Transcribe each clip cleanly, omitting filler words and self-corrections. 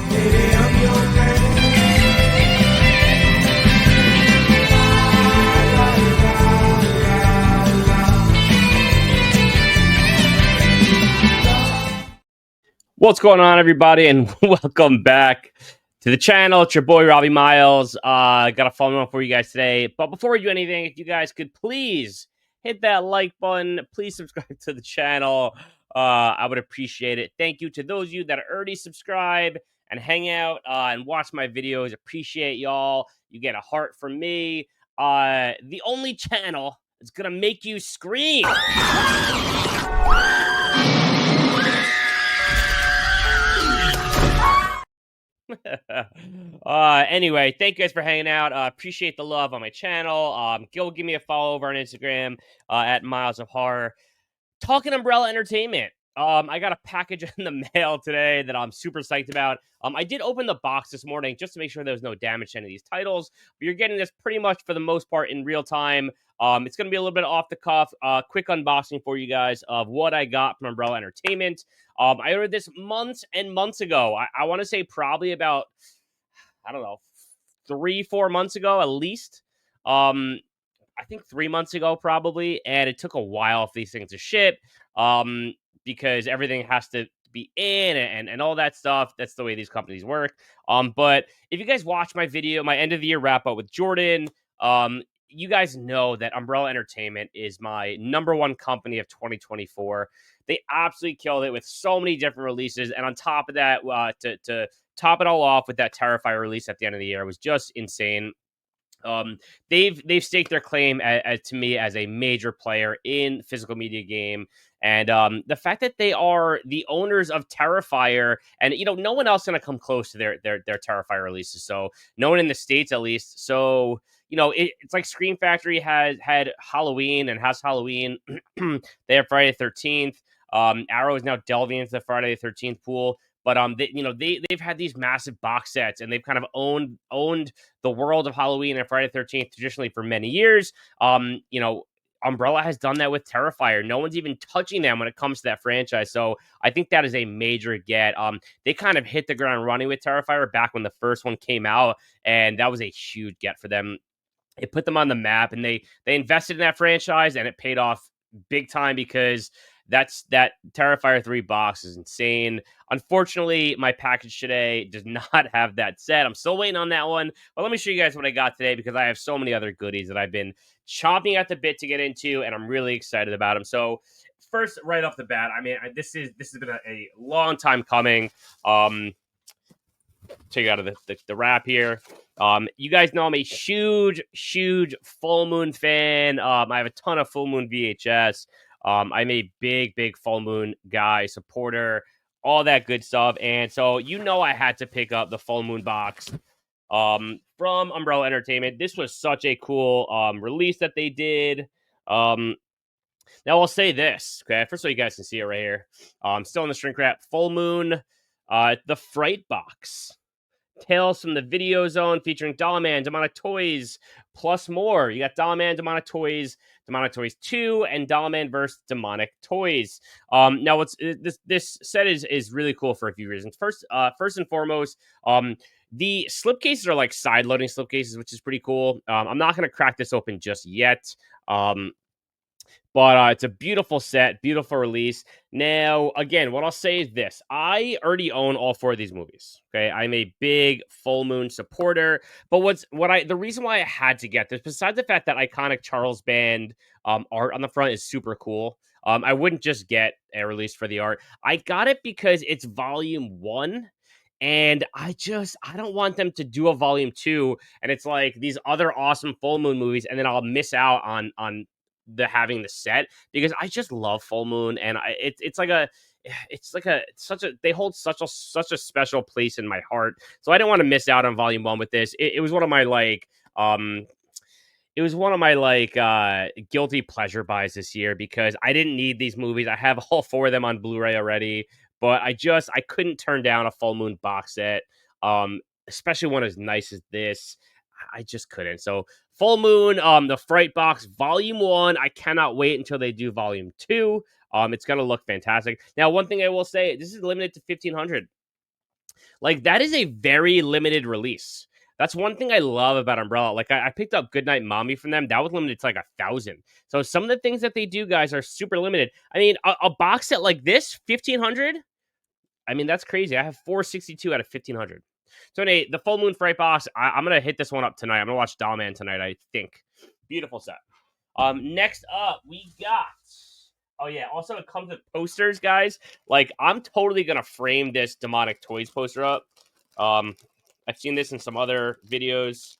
Baby, I'm your man. What's going on, everybody, and welcome back to the channel. It's your boy, Robbie Miles. Got a fun one for you guys today. But before we do anything, if you guys could please hit that like button, please subscribe to the channel. I would appreciate it. Thank you to those of you that already subscribe and hang out and watch my videos. Appreciate y'all. You get a heart from me. The only channel that's going to make you scream. Anyway, thank you guys for hanging out. Appreciate the love on my channel. Go give me a follow over on Instagram at Miles of Horror. Talking Umbrella Entertainment. I got a package in the mail today that I'm super psyched about. I did open the box this morning just to make sure there was no damage to any of these titles, but you're getting this pretty much for the most part in real time. It's going to be a little bit off the cuff. Quick unboxing for you guys of what I got from Umbrella Entertainment. I ordered this months and months ago. I want to say probably about, I don't know, 3-4 months ago at least. I think 3 months ago probably, and it took a while for these things to ship because everything has to be in and all that stuff. That's the way these companies work. But if you guys watch my video, my end of the year wrap up with Jordan, you guys know that Umbrella Entertainment is my number one company of 2024. They absolutely killed it with so many different releases, and on top of that, to top it all off with that Terrifier release at the end of the year was just insane. They've staked their claim to me as a major player in physical media game, and the fact that they are the owners of Terrifier, and no one else gonna come close to their Terrifier releases. So no one in the States at least. So it's like Scream Factory had Halloween and has Halloween. They have Friday the 13th. Arrow is now delving into the Friday the 13th pool. But they've had these massive box sets, and they've kind of owned the world of Halloween and Friday the 13th traditionally for many years. Umbrella has done that with Terrifier. No one's even touching them when it comes to that franchise. So I think that is a major get. They kind of hit the ground running with Terrifier back when the first one came out, and that was a huge get for them. It put them on the map, and they invested in that franchise, and it paid off big time because that Terrifier 3 box is insane. Unfortunately, my package today does not have that set. I'm still waiting on that one. But let me show you guys what I got today because I have so many other goodies that I've been chomping at the bit to get into, and I'm really excited about them. So first, right off the bat, I mean, this has been a long time coming. Take out of the wrap here. You guys know I'm a huge Full Moon fan. I have a ton of Full Moon VHS. I'm a big Full Moon guy, supporter, all that good stuff. And so I had to pick up the Full Moon box from Umbrella Entertainment. This was such a cool release that they did. Now I'll say this, okay? First of all, you guys can see it right here. Still in the shrink wrap. Full Moon, the Fright box. Tales from the Video Zone featuring Doll Man, Demonic Toys, plus more. You got Doll Man, Demonic Toys 2, and Doll Man vs. Demonic Toys. Now, this set is really cool for a few reasons. First and foremost, the slipcases are like side-loading slipcases, which is pretty cool. I'm not going to crack this open just yet. But it's a beautiful set, beautiful release. Now, again, what I'll say is this. I already own all 4 of these movies. Okay. I'm a big Full Moon supporter. But the reason why I had to get this, besides the fact that iconic Charles Band art on the front is super cool. I wouldn't just get a release for the art. I got it because it's volume 1. And I don't want them to do a volume 2. And it's like these other awesome Full Moon movies. And then I'll miss out on having the set because I just love Full Moon, and they hold such a special place in my heart. So I didn't want to miss out on volume 1 with this. It was one of my guilty pleasure buys this year because I didn't need these movies. I have all 4 of them on Blu-ray already, but I couldn't turn down a Full Moon box set, especially one as nice as this. I just couldn't. So Full Moon, the Fright Box Volume 1. I cannot wait until they do Volume 2. It's going to look fantastic. Now, one thing I will say, this is limited to 1,500. Like, that is a very limited release. That's one thing I love about Umbrella. Like, I picked up Goodnight Mommy from them. That was limited to like 1,000. So some of the things that they do, guys, are super limited. I mean, a box set like this, 1,500. I mean, that's crazy. I have 462 out of 1,500. So, Nate, the Full Moon Fright box, I'm gonna hit this one up tonight. I'm gonna watch Dollman tonight, I think. Beautiful set. Next up, we got. Oh yeah, also it comes with posters, guys. Like, I'm totally gonna frame this Demonic Toys poster up. I've seen this in some other videos.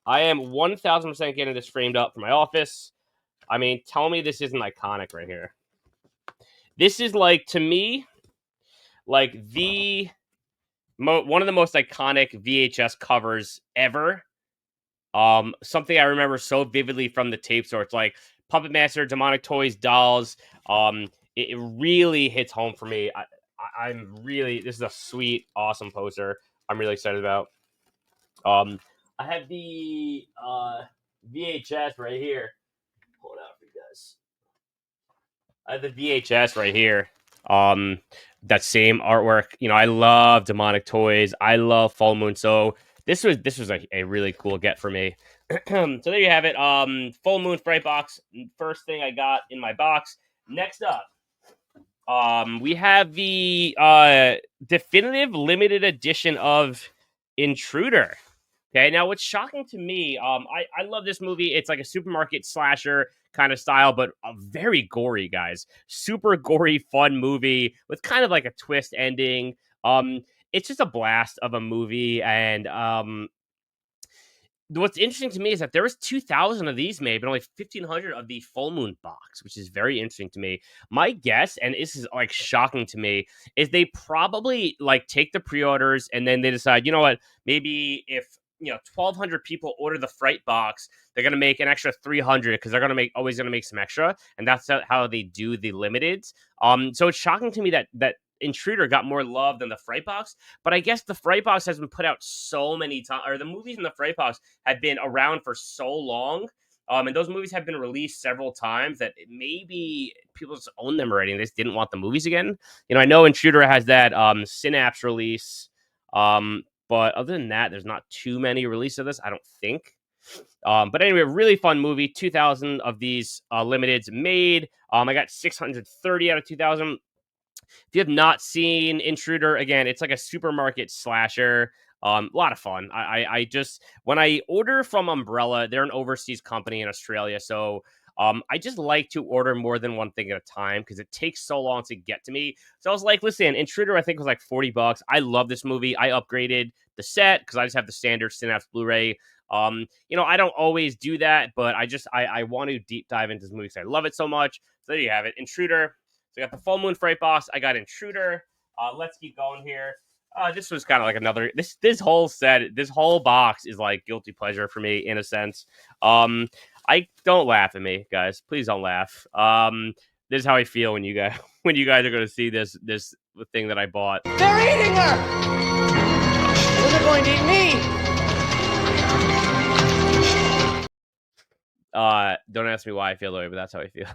I am 1,000% getting this framed up for my office. I mean, tell me this isn't iconic right here. This is like, to me, like one of the most iconic VHS covers ever. Something I remember so vividly from the tape store. It's like Puppet Master, Demonic Toys, Dolls. It really hits home for me. I'm really, this is a sweet, awesome poster. I'm really excited about. I have the VHS right here. Hold on for you guys. I have the VHS right here. That same artwork. You know, I love Demonic Toys. I love Full Moon. So this was a really cool get for me. So there you have it. Full Moon Fright box. First thing I got in my box. Next up, we have the definitive limited edition of Intruder. Okay, now what's shocking to me, I love this movie. It's like a supermarket slasher kind of style, but very gory, guys. Super gory, fun movie with kind of like a twist ending. It's just a blast of a movie, and what's interesting to me is that there was 2,000 of these made, but only 1,500 of the Full Moon box, which is very interesting to me. My guess, and this is like shocking to me, is they probably like take the pre-orders and then they decide, you know what, maybe if 1,200 people order the Fright box, they're gonna make an extra 300 because they're always gonna make some extra, and that's how they do the limiteds. So it's shocking to me that Intruder got more love than the Fright box, but I guess the Fright box has been put out so many times, or the movies in the Fright box have been around for so long, and those movies have been released several times that maybe people just own them already and they just didn't want the movies again. I know Intruder has that Synapse release, but other than that, there's not too many releases of this, I don't think. But anyway, really fun movie. 2,000 of these limiteds made. I got 630 out of 2,000. If you have not seen Intruder, again, it's like a supermarket slasher. A lot of fun. I just, when I order from Umbrella, they're an overseas company in Australia, so I just like to order more than one thing at a time because it takes so long to get to me. So I was like, listen, Intruder I think was like $40. I love this movie. I upgraded the set because I just have the standard Synapse Blu-ray. I don't always do that, but I want to deep dive into this movie because I love it so much. So there you have it, Intruder. So I got the Full Moon Fright box. I got Intruder. Let's keep going here. This was kind of like another. This whole set, this whole box is like guilty pleasure for me in a sense. I don't laugh at me, guys. Please don't laugh. This is how I feel when you guys are going to see this thing that I bought. They're eating her. Then they're going to eat me. Don't ask me why I feel the way, but that's how I feel.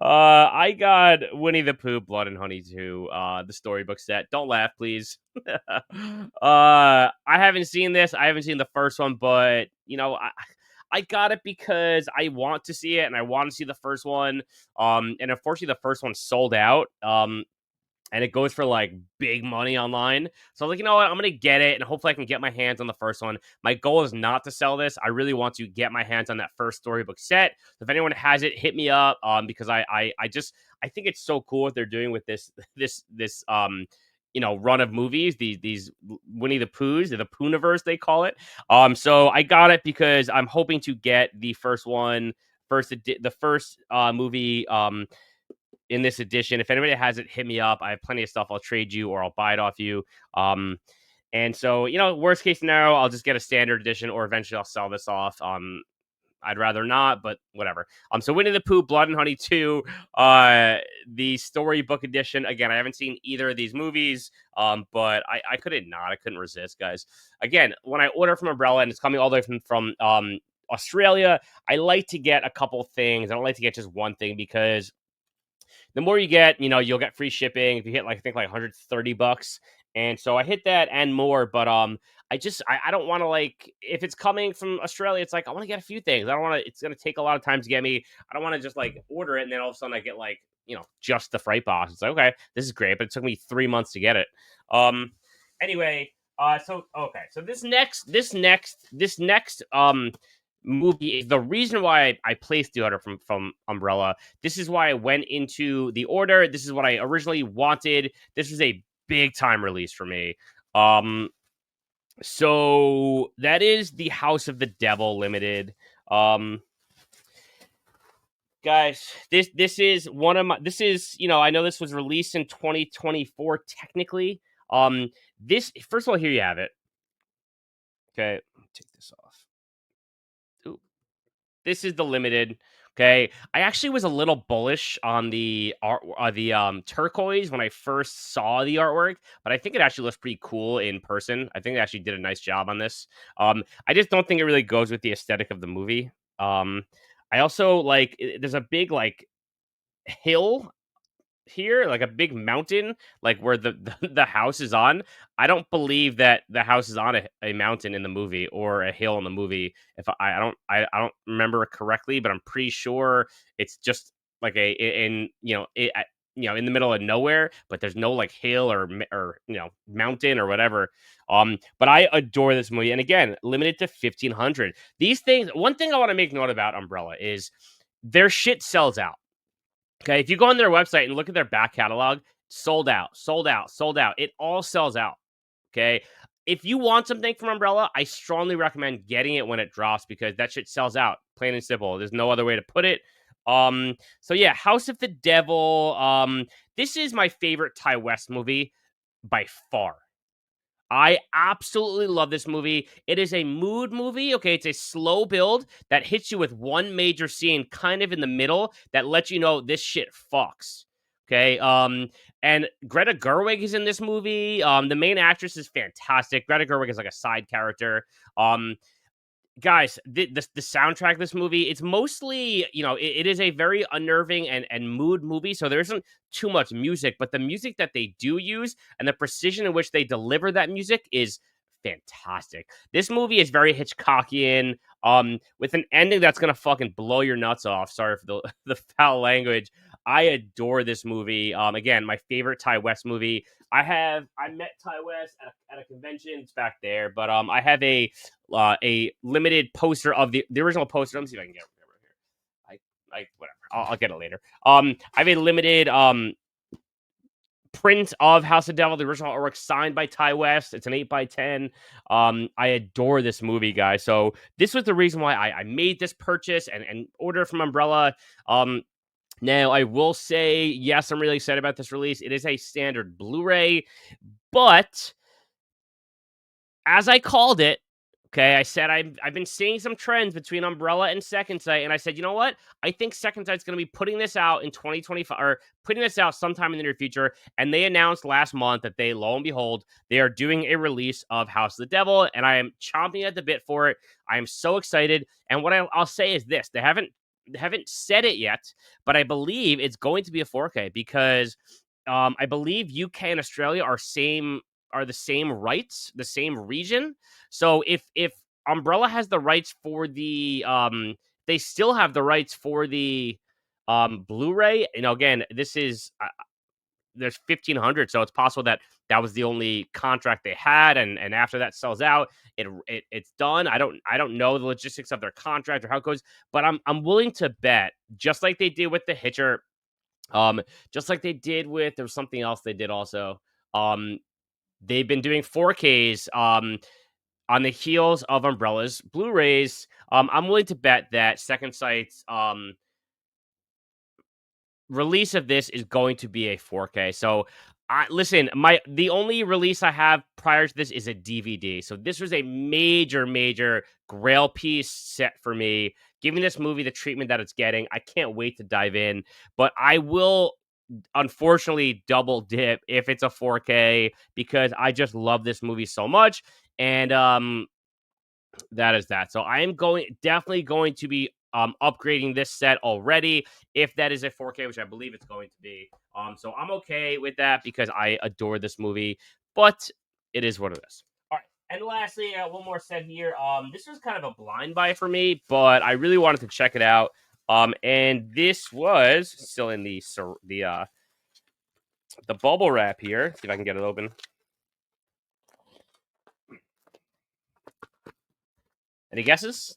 I got Winnie the Pooh, Blood and Honey 2, the storybook set. Don't laugh, please. I haven't seen this. I haven't seen the first one, but I got it because I want to see it and I want to see the first one. And unfortunately, the first one sold out. And it goes for like big money online. So I was like, you know what? I'm gonna get it, and hopefully I can get my hands on the first one. My goal is not to sell this. I really want to get my hands on that first storybook set. So if anyone has it, hit me up. Because I think it's so cool what they're doing with this run of movies. These Winnie the Poohs, the Poohniverse they call it. So I got it because I'm hoping to get the first one, the first movie. In this edition. If anybody has it, hit me up. I have plenty of stuff. I'll trade you or I'll buy it off you. And so, worst case scenario, I'll just get a standard edition or eventually I'll sell this off. I'd rather not, but whatever. So Winnie the Pooh, Blood and Honey 2, the storybook edition. Again, I haven't seen either of these movies, but I couldn't resist, guys. Again, when I order from Umbrella and it's coming all the way from Australia, I like to get a couple things. I don't like to get just one thing because the more you get, you'll get free shipping. If you hit I think like $130, And so I hit that and more, but I don't want to, like, if it's coming from Australia, it's like I want to get a few things. I don't want to. It's gonna take a lot of time to get me. I don't want to just like order it and then all of a sudden I get like just the freight box. It's like, okay, this is great, but it took me 3 months to get it. Um. Anyway, so okay, so this next movie is the reason why I placed the order from Umbrella. This is why I went into the order. This is what I originally wanted. This was a big time release for me. So that is the House of the Devil Limited. Um, guys, this is one of my. This is I know this was released in 2024 technically. This first of all, here you have it. Okay, take this off. Ooh, this is the limited. Okay, I actually was a little bullish on the art, the turquoise when I first saw the artwork, but I think it actually looks pretty cool in person. I think they actually did a nice job on this. I just don't think it really goes with the aesthetic of the movie. I also there's a big like hill here, like a big mountain, like where the house is on. I don't believe that the house is on a mountain in the movie or a hill in the movie. If I don't remember it correctly, but I'm pretty sure it's just like in the middle of nowhere, but there's no like hill or mountain or whatever. But I adore this movie, and again, limited to 1,500. These things. One thing I want to make note about Umbrella is their shit sells out. Okay, if you go on their website and look at their back catalog, sold out, sold out, sold out. It all sells out. Okay. If you want something from Umbrella, I strongly recommend getting it when it drops because that shit sells out. Plain and simple. There's no other way to put it. So yeah, House of the Devil. This is my favorite Ty West movie by far. I absolutely love this movie. It is a mood movie. Okay, it's a slow build that hits you with one major scene kind of in the middle that lets you know this shit fucks. Okay, and Greta Gerwig is in this movie. The main actress is fantastic. Greta Gerwig is like a side character. Guys, the soundtrack of this movie, it's mostly, it is a very unnerving and mood movie, so there isn't too much music, but the music that they do use and the precision in which they deliver that music is fantastic. This movie is very Hitchcockian, with an ending that's gonna fucking blow your nuts off. Sorry for the the foul language. I adore this movie. Again, my favorite Ty West movie. I met Ty West at a convention. It's back there, but I have a limited poster of the original poster. Let me see if I can get it here. I whatever. I'll get it later. I have a limited print of House of Devil, the original artwork signed by Ty West. It's an 8x10. I adore this movie, guys. So this was the reason why I made this purchase and order from Umbrella. Now I will say, yes, I'm really excited about this release. It is a standard Blu-ray, but as I called it, okay, I said I've been seeing some trends between Umbrella and Second Sight, and I said, you know what? I think Second Sight's going to be putting this out in 2025, or putting this out sometime in the near future. And they announced last month that they, lo and behold, they are doing a release of House of the Devil, and I am chomping at the bit for it. I am so excited. And what I'll say is this: they haven't said it yet, but I believe it's going to be a 4K because I believe UK and Australia are the same rights, the same region. So if Umbrella has the rights for the they still have the rights for the Blu-ray. Again, this is there's 1,500, so it's possible that that was the only contract they had, and after that sells out, it's done. I don't know the logistics of their contract or how it goes, but I'm willing to bet, just like they did with the Hitcher, just like they did with there was something else they did also. They've been doing 4Ks on the heels of Umbrella's Blu-rays. I'm willing to bet that Second Sight's release of this is going to be a 4K. So, listen, the only release I have prior to this is a DVD. So this was a major grail piece set for me, giving this movie the treatment that it's getting. I can't wait to dive in, but I will unfortunately double dip if it's a 4K because I just love this movie so much. And that is that. So I am definitely going to be upgrading this set already if that is a 4K, which I believe it's going to be. So I'm okay with that because I adore this movie. but it is what it is. All right. And lastly, one more set here. This was kind of a blind buy for me, but I really wanted to check it out. And this was still in the bubble wrap here. See if I can get it open. Any guesses?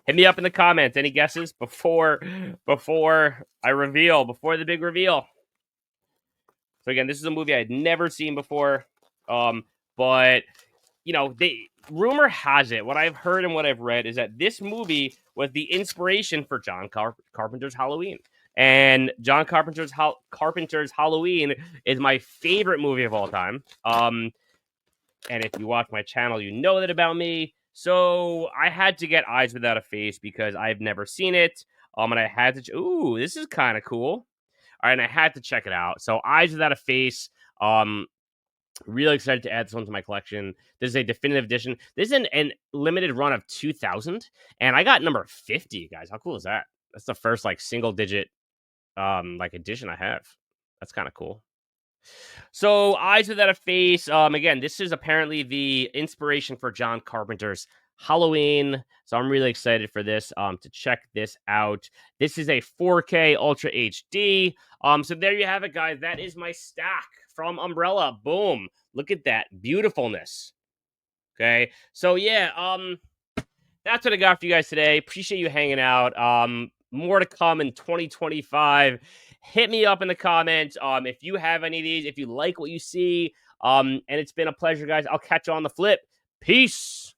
Hit me up in the comments. Any guesses before I reveal, before the big reveal? So again, this is a movie I had never seen before. But you know, rumor has it, what I've heard and what I've read is that this movie was the inspiration for John Carpenter's Halloween. And John Carpenter's Halloween is my favorite movie of all time. And if you watch my channel, you know that about me. So I had to get Eyes Without a Face because I've never seen it. And I had to. Ooh, this is kind of cool. All right, and I had to check it out. So Eyes Without a Face. Really excited to add this one to my collection. This is a definitive edition. This is an limited run of 2,000, and I got number 50, guys. How cool is that? That's the first like single digit like edition I have. That's kind of cool. So Eyes Without a Face. Again, this is apparently the inspiration for John Carpenter's Halloween. So I'm really excited for this to check this out. This is a 4K Ultra HD. So there you have it, guys. That is my stack from Umbrella. Boom. Look at that beautifulness. Okay. So yeah, that's what I got for you guys today. Appreciate you hanging out. More to come in 2025. Hit me up in the comments. If you have any of these, if you like what you see. And it's been a pleasure, guys. I'll catch you on the flip. Peace.